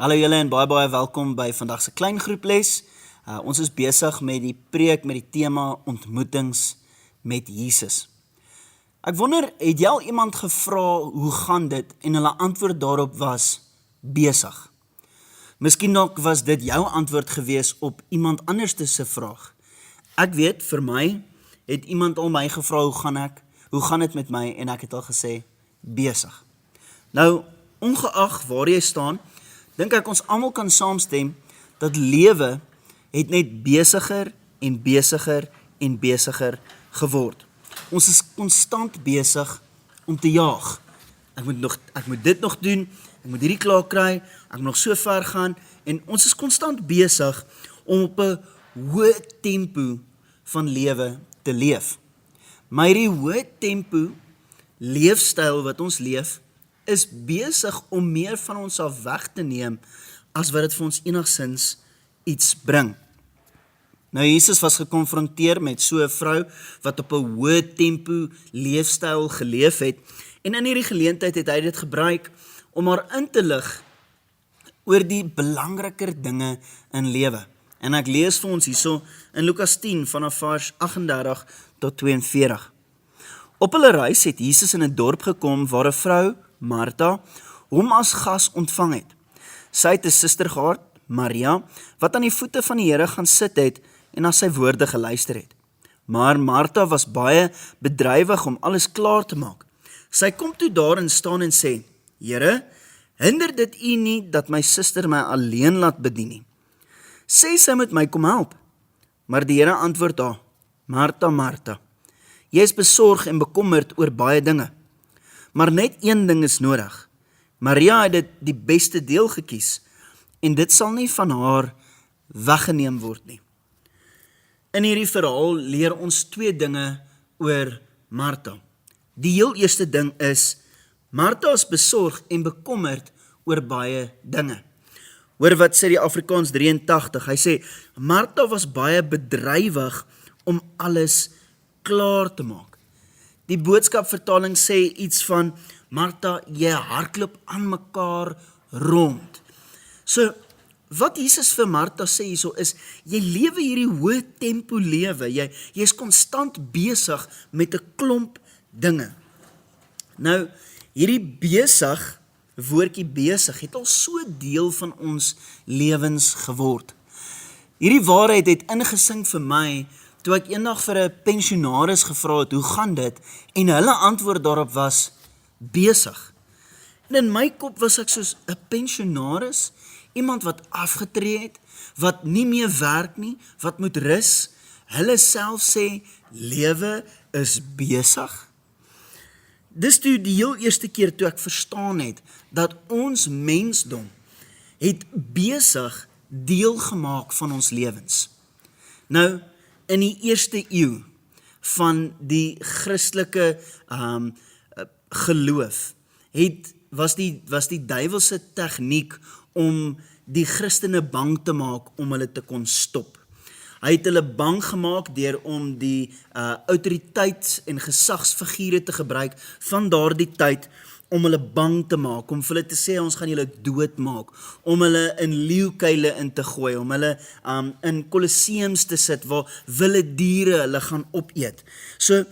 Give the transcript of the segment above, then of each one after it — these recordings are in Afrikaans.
Hallo julle en baie welkom by vandag se klein groeples. Ons is besig met die preek met die tema ontmoetings met Jesus. Ek wonder, het jy al iemand gevra hoe gaan dit en hulle antwoord daarop was besig? Miskien dalk was dit jou antwoord gewees op iemand anders se vraag. Ek weet, vir my het iemand al my gevra hoe gaan dit met my en ek het al gesê besig. Nou, ongeag waar jy staan, dink ek ons almal kan saamstem dat lewe het net besiger en besiger en besiger geword. Ons is konstant besig om te jaag. Ek moet dit nog doen, ek moet hierdie klaar kry, ek moet nog so ver gaan en ons is konstant besig om op 'n hoë tempo van lewe te leef. Maar hierdie hoë tempo leefstyl wat ons leef is besig om meer van ons af weg te neem as wat dit vir ons enigsins iets bring. Nou Jesus was gekonfronteer met so 'n vrou wat op 'n hoë tempo leefstyl geleef het en in hierdie geleentheid het hy dit gebruik om haar in te lig oor die belangriker dinge in lewe. En ek lees vir ons hierso in Lukas 10 vanaf vers 38 tot 42. Op hulle reis het Jesus in 'n dorp gekom waar 'n vrou, Martha, hom as gas ontvang het. Sy het 'n suster gehad, Maria, wat aan die voete van die Here gaan sit het en na sy woorde geluister het. Maar Martha was baie bedrywig om alles klaar te maak. Sy kom toe daar en staan en sê, Here, hinder dit U nie dat my suster my alleen laat bedien nie. Sê sy moet my kom help. Maar die Here antwoord haar, Martha, Martha, jy is besorg en bekommerd oor baie dinge. Maar net een ding is nodig. Maria het dit die beste deel gekies en dit sal nie van haar weggeneem word nie. In hierdie verhaal leer ons twee dinge oor Martha. Die heel eerste ding is, Martha is besorg en bekommerd oor baie dinge. Hoor wat sê die Afrikaans 83, hy sê, Martha was baie bedrywig om alles klaar te maak. Die boodskapvertaling sê iets van, Martha, jy hardloop aan mekaar rond. So, wat Jesus vir Martha sê hierso is, jy lewe hierdie hoë tempo lewe, jy is konstant besig met 'n klomp dinge. Nou, hierdie besig, woordjie besig, het al so deel van ons lewens geword. Hierdie waarheid het ingesink vir my, toe ek eendag vir 'n pensionaris gevra het, hoe gaan dit? En hulle antwoord daarop was, besig. En in my kop was ek soos 'n pensionaris, iemand wat afgetree het, wat nie meer werk nie, wat moet rus. Hulle self sê, lewe is besig. Dis toe die heel eerste keer toe ek verstaan het, dat ons mensdom het besig deel gemaak van ons lewens. Nou, in die eerste eeu van die Christelike geloof, was die duiwelse tegniek om die Christene bang te maak om hulle te kon stop. Hy het hulle bang gemaak deur om die autoriteits- en gesagsfigure te gebruik van daardie tyd om hulle bang te maak, om vir hulle te sê, ons gaan julle doodmaak, om hulle in leeukuile in te gooi, om hulle in kolosseums te sit, waar wilde diere hulle gaan opeet. So,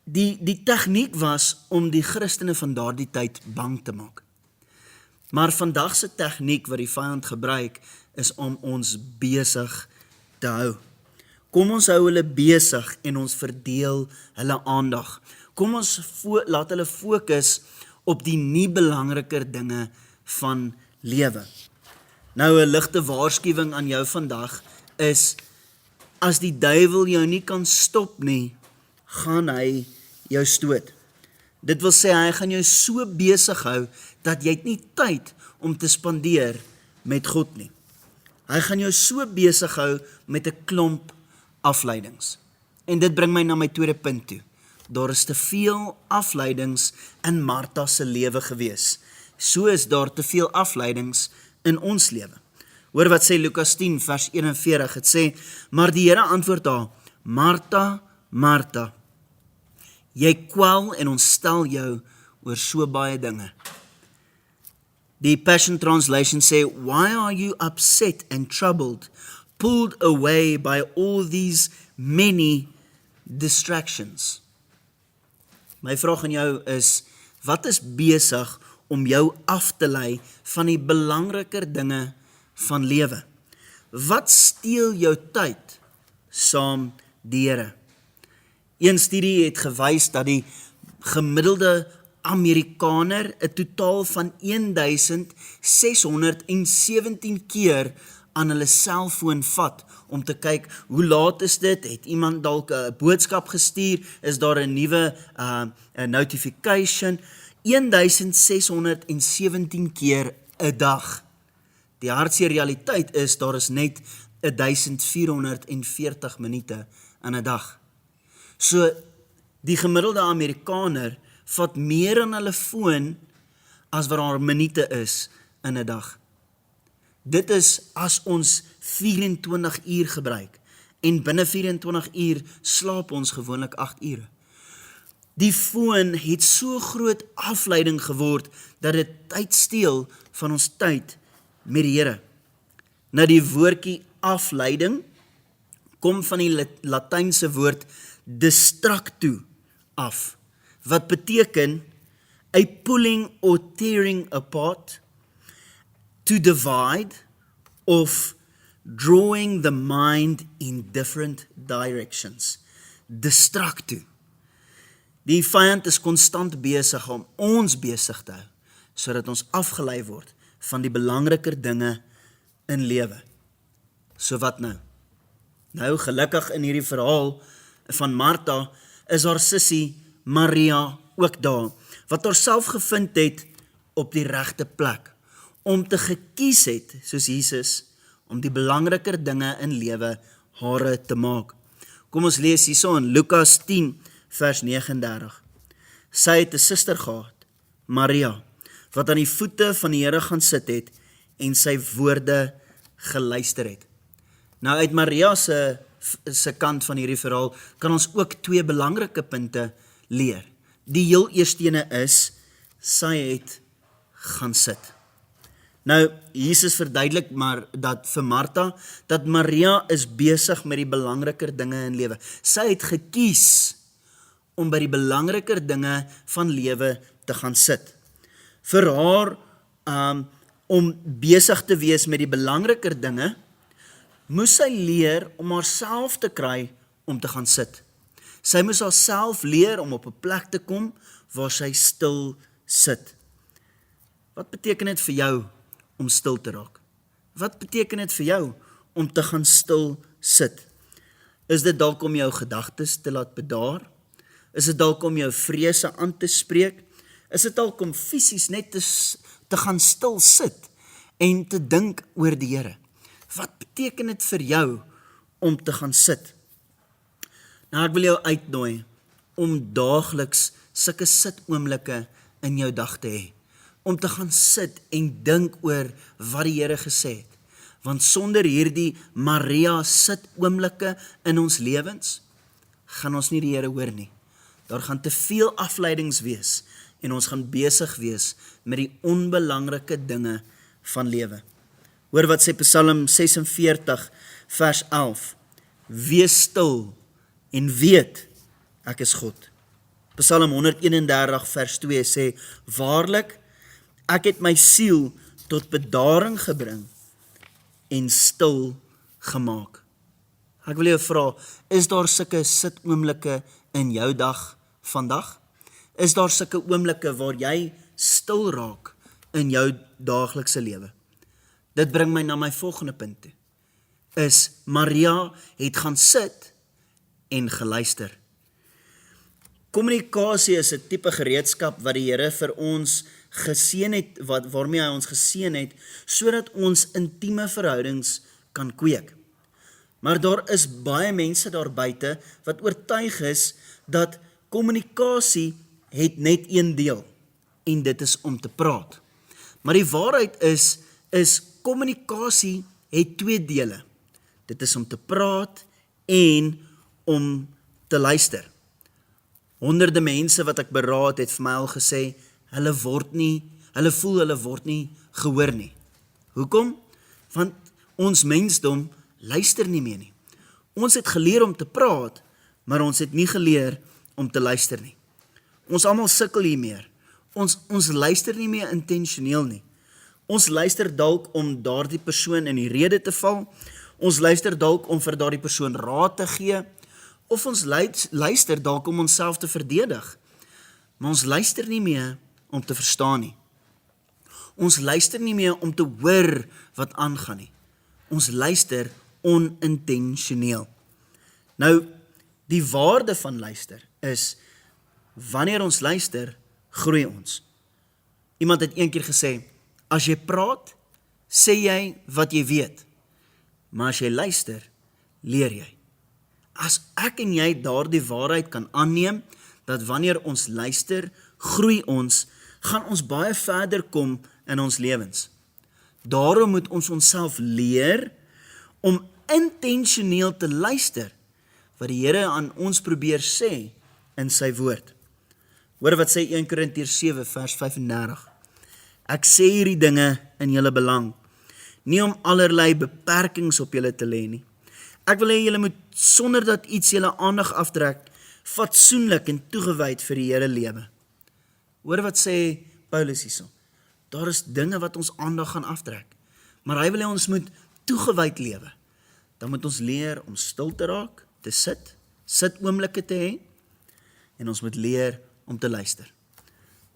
die tegniek was om die Christene van daardie tyd bang te maak. Maar vandag se tegniek wat die vyand gebruik, is om ons besig te hou. Kom ons hou hulle besig en ons verdeel hulle aandag. Kom ons laat hulle fokus op die nie belangriker dinge van lewe. Nou 'n ligte waarskuwing aan jou vandag is, as die duiwel jou nie kan stop nie, gaan hy jou stoot. Dit wil sê, hy gaan jou so besig hou, dat jy nie tyd om te spandeer met God nie. Hy gaan jou so besig hou met 'n klomp afleidings. En dit bring my na my tweede punt toe. Daar is te veel afleidings in Martha se lewe gewees. So is daar te veel afleidings in ons lewe. Hoor wat sê Lukas 10 vers 41, het sê, maar die Here antwoord haar, Martha, Martha, jy kwel en ontstel jou oor so baie dinge. Die Passion Translation sê, "Why are you upset and troubled, pulled away by all these many distractions?" My vraag aan jou is, wat is besig om jou af te lei van die belangriker dinge van lewe? Wat steel jou tyd saam die Here? Een studie het gewys dat die gemiddelde Amerikaner 'n totaal van 1617 keer aan hulle selfoon vat om te kyk hoe laat is dit, het iemand dalk 'n boodskap gestuur, is daar 'n nuwe 'n notification, 1617 keer 'n dag. Die hartseer realiteit is, daar is net 1440 minute in 'n dag. So, die gemiddelde Amerikaner vat meer aan hulle foon as wat daar minute is in 'n dag. Dit is as ons 24 uur gebruik en binne 24 uur slaap ons gewoonlik 8 ure. Die foon het so groot afleiding geword dat dit tyd steel van ons tyd met die Here. Nou die woordjie afleiding kom van die Latynse woord distractu af, wat beteken a pulling or tearing apart, to divide, of drawing the mind in different directions. Distractu. Die vyand is konstant besig om ons besig te hou, sodat ons afgelei word van die belangriker dinge in lewe. So wat nou? Nou gelukkig in hierdie verhaal van Martha is haar sussie Maria ook daar, wat haarself gevind het op die regte plek, om te gekies het, soos Jesus, om die belangriker dinge in lewe hare te maak. Kom ons lees hierso in Lukas 10 vers 39. Sy het 'n suster gehad, Maria, wat aan die voete van die Here gaan sit het en sy woorde geluister het. Nou uit Maria se kant van hierdie verhaal kan ons ook 2 belangrike punte leer. Die heel eerste ene is, sy het gaan sit. Nou, Jesus verduidelik maar dat vir Martha, dat Maria is besig met die belangriker dinge in lewe. Sy het gekies om by die belangriker dinge van lewe te gaan sit. Vir haar, om besig te wees met die belangriker dinge, moes sy leer om haarself te kry om te gaan sit. Sy moes haarself leer om op 'n plek te kom waar sy stil sit. Wat beteken dit vir jou om stil te raak? Wat beteken dit vir jou om te gaan stil sit? Is dit dalk om jou gedagtes te laat bedaar? Is dit dalk om jou vrese aan te spreek? Is dit dalk om fisies net te gaan stil sit en te dink oor die Here? Wat beteken dit vir jou om te gaan sit? Nou ek wil jou uitnooi om daagliks sulke sitoomblikke in jou dag te hê. Om te gaan sit en dink oor wat die Here gesê het. Want sonder hierdie Maria sitoomblikke in ons lewens, gaan ons nie die Here hoor nie. Daar gaan te veel afleidings wees en ons gaan besig wees met die onbelangrike dinge van lewe. Hoor wat sê Psalm 46 vers 11. Wees stil en weet, ek is God. Psalm 131 vers 2 sê, waarlik, ek het my siel tot bedaring gebring en stil gemaak. Ek wil jou vra, is daar sulke sitoomblikke in jou dag vandag? Is daar sulke oomblikke waar jy stil raak in jou daaglikse lewe? Dit bring my na my volgende punt toe. Is Maria het gaan sit en geluister. Kommunikasie is 'n tipe gereedskap wat die Here vir ons geseën het, waarmee hy ons geseën het, sodat ons intieme verhoudings kan kweek. Maar daar is baie mense daar buite wat oortuig is dat kommunikasie het net een deel, en dit is om te praat. Maar die waarheid is kommunikasie het 2 dele. Dit is om te praat en om te luister. Honderde mense wat ek beraad het vir my al gesê, hulle word nie Hulle voel hulle word nie gehoor nie. Hoekom? Want ons mensdom luister nie meer nie. Ons het geleer om te praat, maar ons het nie geleer om te luister nie. Ons almal sukkel hiermee. Ons luister nie meer intentioneel nie. Ons luister dalk om daardie persoon in die rede te val. Ons luister dalk om vir daardie persoon raad te gee. Of ons luister dalk om onsself te verdedig. Maar ons luister nie meer om te verstaan nie. Ons luister nie meer om te hoor wat aangaan nie. Ons luister onintentioneel. Nou, die waarde van luister is, wanneer ons luister, groei ons. Iemand het eendag gesê, as jy praat, sê jy wat jy weet. Maar as jy luister, leer jy. As ek en jy daardie waarheid kan aanneem, dat wanneer ons luister, groei ons, gaan ons baie verder kom in ons lewens. Daarom moet ons onsself leer om intentioneel te luister wat die Here aan ons probeer sê in sy woord. Hoor wat sê 1 Korintiërs 7 vers 35. Ek sê hierdie dinge in julle belang, nie om allerlei beperkings op julle te lê nie. Ek wil hê julle moet sonder dat iets julle aandag aftrek, fatsoenlik en toegewyd vir die Here lewe. Hoor wat sê Paulus hierso. Daar is dinge wat ons aandag gaan aftrek, maar hy wil hê ons moet toegewyd lewe. Dan moet ons leer om stil te raak, te sit oomblikke te hê, en ons moet leer om te luister.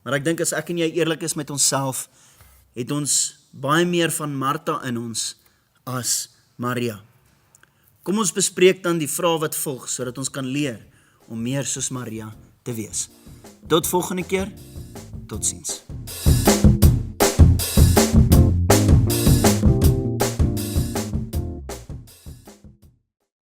Maar ek dink as ek en jy eerlik is met onsself, het ons baie meer van Martha in ons as Maria. Kom ons bespreek dan die vrae wat volg, sodat ons kan leer om meer soos Maria te wees. Tot volgende keer, totsiens.